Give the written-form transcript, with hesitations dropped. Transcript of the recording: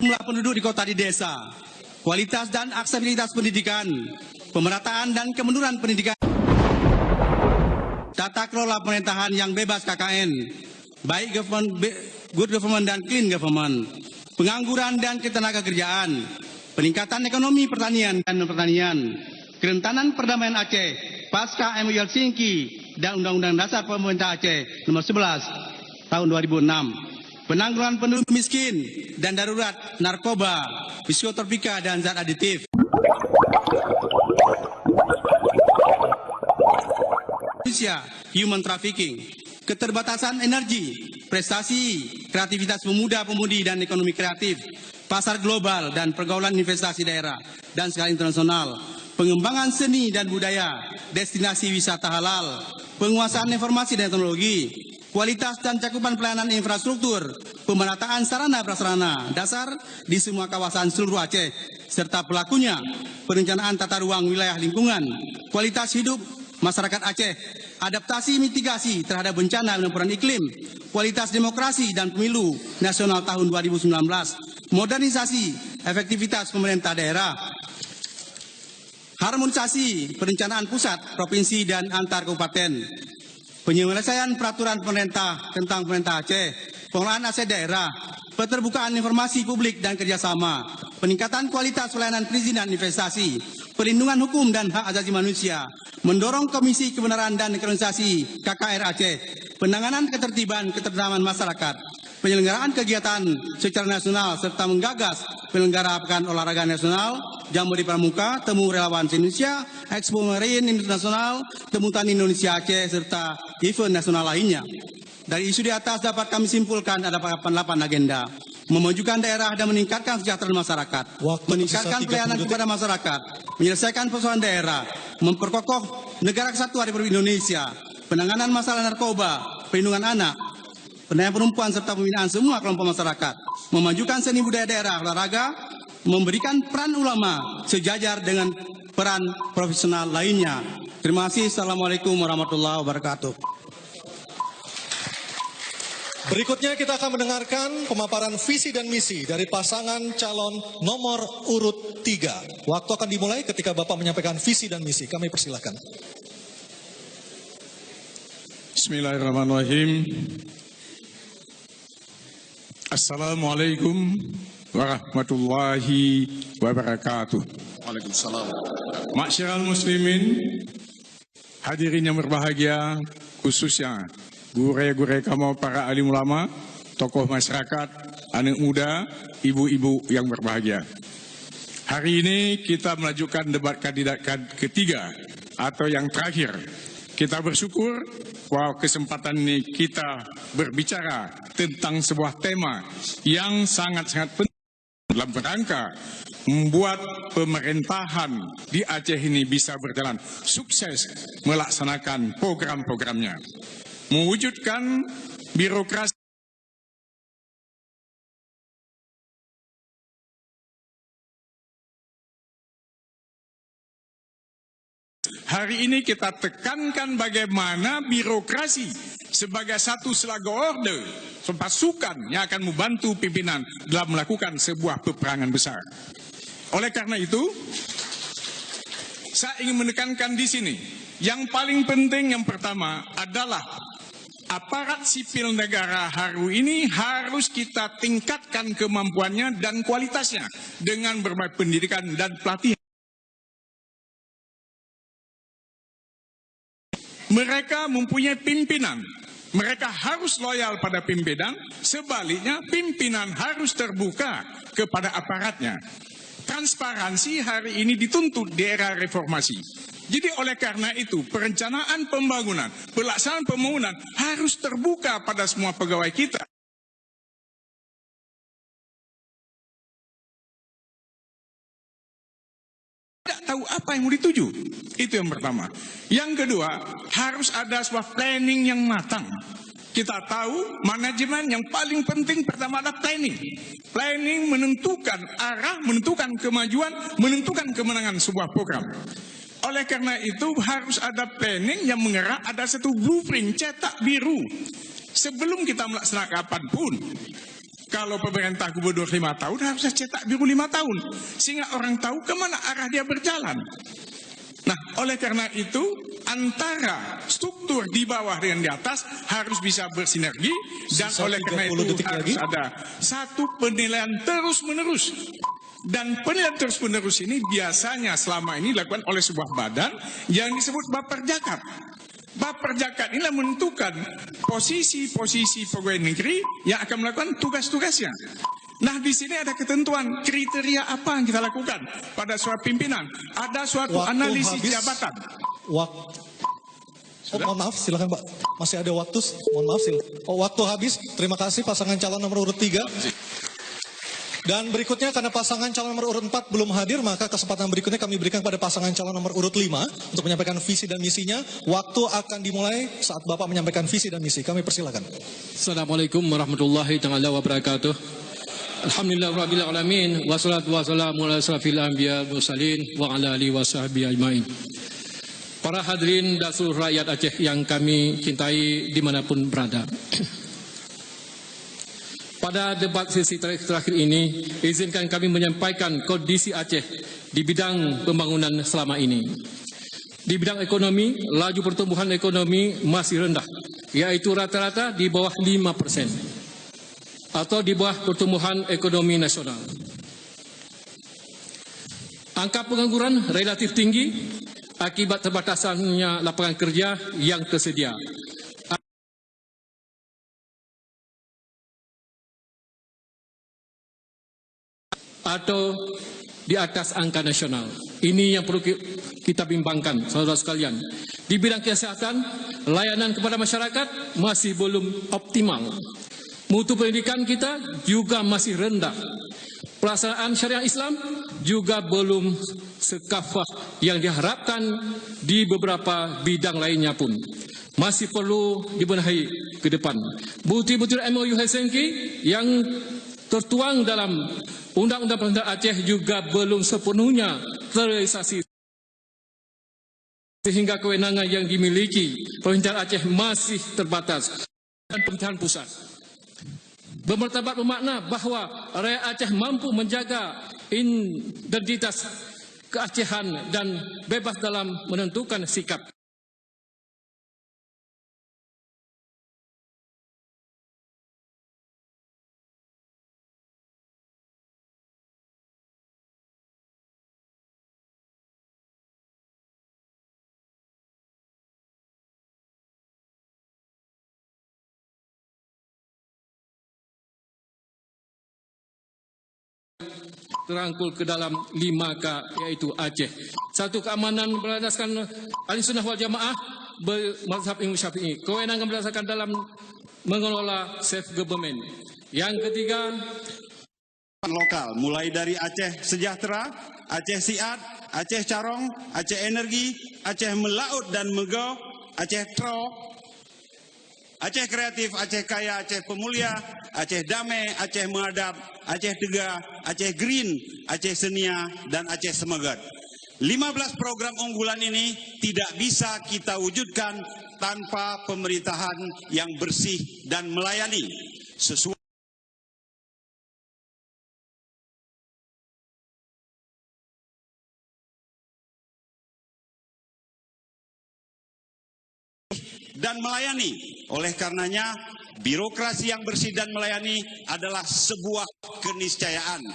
jumlah penduduk di kota di desa, kualitas dan aksesibilitas pendidikan, pemerataan dan kemunduran pendidikan, tata kelola pemerintahan yang bebas KKN, baik good government dan clean government, pengangguran dan ketenagakerjaan, peningkatan ekonomi pertanian dan pertanian, kerentanan perdamaian Aceh pasca MOU Helsinki dan Undang-Undang Dasar Pemerintah Aceh Nomor 11 Tahun 2006, penanggulangan penduduk miskin dan darurat narkoba, psikotropika dan zat aditif. Indonesia, human trafficking, keterbatasan energi, prestasi, kreativitas pemuda-pemudi dan ekonomi kreatif, pasar global dan pergaulan investasi daerah dan skala internasional, pengembangan seni dan budaya, destinasi wisata halal, penguasaan informasi dan teknologi, kualitas dan cakupan pelayanan infrastruktur, pemerataan sarana prasarana dasar di semua kawasan seluruh Aceh, serta pelakunya, perencanaan tata ruang wilayah lingkungan, kualitas hidup masyarakat Aceh, adaptasi mitigasi terhadap bencana dan perubahan iklim, kualitas demokrasi dan pemilu nasional tahun 2019, modernisasi efektivitas pemerintah daerah, harmonisasi perencanaan pusat, provinsi dan antar kabupaten, penyelesaian peraturan pemerintah tentang pemerintah Aceh, pengelolaan aset daerah, keterbukaan informasi publik dan kerjasama, peningkatan kualitas pelayanan perizinan investasi, perlindungan hukum dan hak asasi manusia, mendorong Komisi Kebenaran dan Rekonsiliasi KKR Aceh, penanganan ketertiban ketentraman masyarakat, penyelenggaraan kegiatan secara nasional serta menggagas penyelenggara Pekan Olahraga Nasional, Jamboree Pramuka, Temu Relawan Indonesia, Expo Marine Internasional, Temu Tani Indonesia Aceh serta event nasional lainnya. Dari isu di atas dapat kami simpulkan ada 8 agenda. Memajukan daerah dan meningkatkan kesejahteraan masyarakat, meningkatkan pelayanan kepada masyarakat, menyelesaikan persoalan daerah, memperkokoh negara kesatuan Republik Indonesia, penanganan masalah narkoba, perlindungan anak, pendampingan perempuan serta pembinaan semua kelompok masyarakat, memajukan seni budaya daerah, olahraga, memberikan peran ulama sejajar dengan peran profesional lainnya. Terima kasih. Assalamualaikum warahmatullahi wabarakatuh. Berikutnya kita akan mendengarkan pemaparan visi dan misi dari pasangan calon nomor urut 3. Waktu akan dimulai ketika Bapak menyampaikan visi dan misi. Kami persilahkan. Bismillahirrahmanirrahim. Assalamualaikum warahmatullahi wabarakatuh. Waalaikumsalam. Masyarakat muslimin, hadirin yang berbahagia, khususnya guru-guru kamu, para alim ulama, tokoh masyarakat, anak muda, ibu-ibu yang berbahagia. Hari ini kita melanjutkan debat kandidat ketiga atau yang terakhir. Kita bersyukur bahwa kesempatan ini kita berbicara tentang sebuah tema yang sangat-sangat penting dalam rangka membuat pemerintahan di Aceh ini bisa berjalan sukses melaksanakan program-programnya. Mewujudkan birokrasi hari ini kita tekankan bagaimana birokrasi sebagai satu selaga orde pasukan yang akan membantu pimpinan dalam melakukan sebuah peperangan besar. Oleh karena itu, saya ingin menekankan di sini yang paling penting yang pertama adalah aparat sipil negara hari ini harus kita tingkatkan kemampuannya dan kualitasnya dengan berbagai pendidikan dan pelatihan. Mereka mempunyai pimpinan, mereka harus loyal pada pimpinan, sebaliknya pimpinan harus terbuka kepada aparatnya. Transparansi hari ini dituntut di era reformasi. Jadi oleh karena itu, perencanaan pembangunan, pelaksanaan pembangunan harus terbuka pada semua pegawai kita. Tidak tahu apa yang mau dituju. Itu yang pertama. Yang kedua, harus ada sebuah planning yang matang. Kita tahu manajemen yang paling penting pertama adalah planning. Planning menentukan arah, menentukan kemajuan, menentukan kemenangan sebuah program. Oleh karena itu harus ada planning yang mengerak, ada satu blueprint cetak biru. Sebelum kita melaksanakan apapun, Kalau pemerintah gubernur 5 tahun, harusnya cetak biru 5 tahun. Sehingga orang tahu kemana arah dia berjalan. Nah, oleh karena itu, antara struktur di bawah dengan di atas harus bisa bersinergi. Dan oleh karena itu harus ada satu penilaian terus-menerus. Dan penilaian terus-menerus ini biasanya selama ini dilakukan oleh sebuah badan yang disebut Baperjakat. Baperjakat inilah menentukan posisi-posisi pegawai negeri yang akan melakukan tugas-tugasnya. Nah, di sini ada ketentuan kriteria apa yang kita lakukan pada suatu pimpinan. Ada suatu analisis jabatan. Mohon maaf, silakan Pak. Masih ada waktu. Mohon maaf, waktu habis. Terima kasih pasangan calon nomor urut 3. Dan berikutnya karena pasangan calon nomor urut 4 belum hadir, maka kesempatan berikutnya kami berikan kepada pasangan calon nomor urut 5 untuk menyampaikan visi dan misinya. Waktu akan dimulai saat Bapak menyampaikan visi dan misi. Kami persilakan. Assalamualaikum warahmatullahi taala wabarakatuh. Alhamdulillahirabbil alamin wassalatu wassalamu ala asrofil anbiya wal mursalin wa ala alihi washabihi ajmain. Para hadirin dan seluruh rakyat Aceh yang kami cintai dimanapun berada. Pada debat sesi terakhir ini, izinkan kami menyampaikan kondisi Aceh di bidang pembangunan selama ini. Di bidang ekonomi, laju pertumbuhan ekonomi masih rendah, yaitu rata-rata di bawah 5%, atau di bawah pertumbuhan ekonomi nasional. Angka pengangguran relatif tinggi akibat terbatasannya lapangan kerja yang tersedia. Atau di atas angka nasional. Ini yang perlu kita bimbangkan, saudara sekalian. Di bidang kesehatan, layanan kepada masyarakat masih belum optimal. Mutu pendidikan kita juga masih rendah. Pelaksanaan syariat Islam juga belum sekafah yang diharapkan di beberapa bidang lainnya pun. Masih perlu dibenahi ke depan. Bukti-bukti MOU Helsinki yang tertuang dalam Undang-Undang Perintah Aceh juga belum sepenuhnya terrealisasi, sehingga kewenangan yang dimiliki Pemerintah Aceh masih terbatas dan pemerintahan pusat. Bermartabat bermakna bahwa rakyat Aceh mampu menjaga identitas keacehan dan bebas dalam menentukan sikap. Terangkul ke dalam 5K, yaitu Aceh. Satu, keamanan berdasarkan Ahlussunnah wal Jamaah bermazhab Imam Syafi'i. Kewenangan berdasarkan dalam mengelola self government. Yang ketiga, lokal, mulai dari Aceh Sejahtera, Aceh Siat, Aceh Carong, Aceh Energi, Aceh Melaut dan Mego, Aceh Tro, Aceh Kreatif, Aceh Kaya, Aceh Pemulia, Aceh Damai, Aceh Mengadap, Aceh Tega, Aceh Green, Aceh Senia, dan Aceh Semegat. 15 program unggulan ini tidak bisa kita wujudkan tanpa pemerintahan yang bersih dan melayani sesuai dan melayani. Oleh karenanya, birokrasi yang bersih dan melayani adalah sebuah keniscayaan.